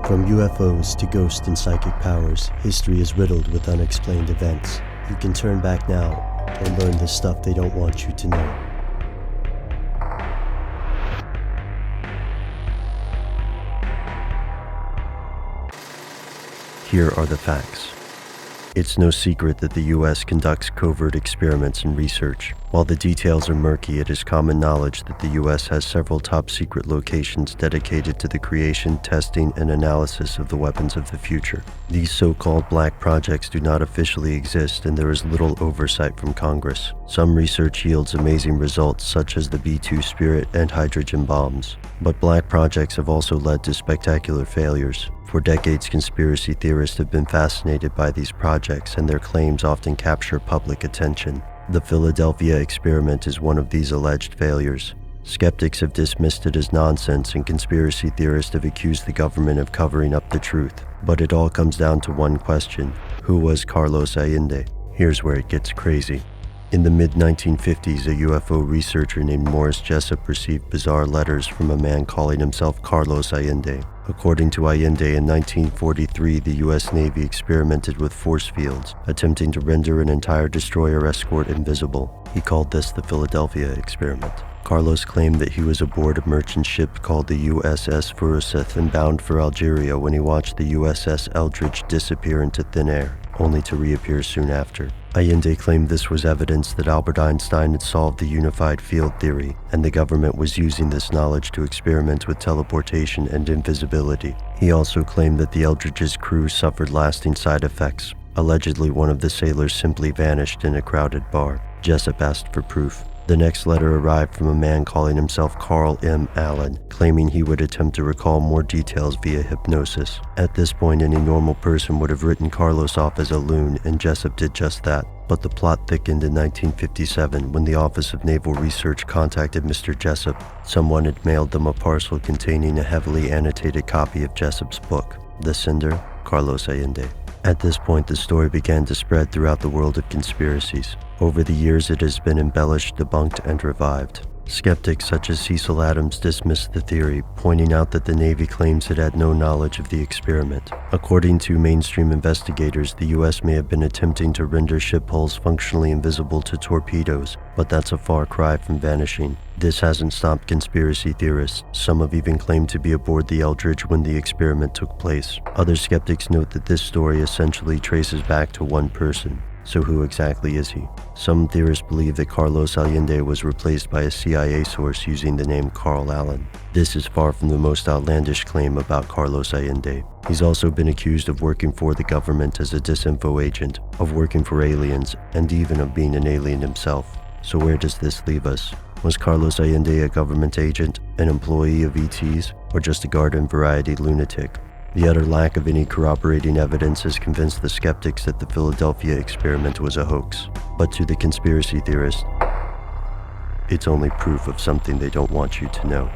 From UFOs to ghost and psychic powers, history is riddled with unexplained events. You can turn back now and learn the stuff they don't want you to know. Here are the facts. It's no secret that the US conducts covert experiments and research. While the details are murky, it is common knowledge that the US has several top-secret locations dedicated to the creation, testing, and analysis of the weapons of the future. These so-called black projects do not officially exist, and there is little oversight from Congress. Some research yields amazing results, such as the B-2 Spirit and hydrogen bombs. But black projects have also led to spectacular failures. For decades, conspiracy theorists have been fascinated by these projects, and their claims often capture public attention. The Philadelphia experiment is one of these alleged failures. Skeptics have dismissed it as nonsense, and conspiracy theorists have accused the government of covering up the truth. But it all comes down to one question: who was Carlos Allende? Here's where it gets crazy. In the mid-1950s, a UFO researcher named Morris Jessup received bizarre letters from a man calling himself Carlos Allende. According to Allende, in 1943, the U.S. Navy experimented with force fields, attempting to render an entire destroyer escort invisible. He called this the Philadelphia experiment. Carlos claimed that he was aboard a merchant ship called the USS Furuseth and bound for Algeria when he watched the USS Eldridge disappear into thin air, only to reappear soon after. Allende claimed this was evidence that Albert Einstein had solved the unified field theory, and the government was using this knowledge to experiment with teleportation and invisibility. He also claimed that the Eldridge's crew suffered lasting side effects. Allegedly, one of the sailors simply vanished in a crowded bar. Jessup asked for proof. The next letter arrived from a man calling himself Carl M. Allen, claiming he would attempt to recall more details via hypnosis. At this point, any normal person would have written Carlos off as a loon, and Jessup did just that. But the plot thickened in 1957 when the Office of Naval Research contacted Mr. Jessup. Someone had mailed them a parcel containing a heavily annotated copy of Jessup's book. The sender, Carlos Allende. At this point, the story began to spread throughout the world of conspiracies. Over the years, it has been embellished, debunked, and revived. Skeptics such as Cecil Adams dismissed the theory, pointing out that the Navy claims it had no knowledge of the experiment. According to mainstream investigators, the U.S. may have been attempting to render ship hulls functionally invisible to torpedoes, but that's a far cry from vanishing. This hasn't stopped conspiracy theorists. Some have even claimed to be aboard the Eldridge when the experiment took place. Other skeptics note that this story essentially traces back to one person. So who exactly is he? Some theorists believe that Carlos Allende was replaced by a CIA source using the name Carl Allen. This is far from the most outlandish claim about Carlos Allende. He's also been accused of working for the government as a disinfo agent, of working for aliens, and even of being an alien himself. So where does this leave us? Was Carlos Allende a government agent, an employee of ET's, or just a garden variety lunatic? The utter lack of any corroborating evidence has convinced the skeptics that the Philadelphia experiment was a hoax. But to the conspiracy theorists, it's only proof of something they don't want you to know.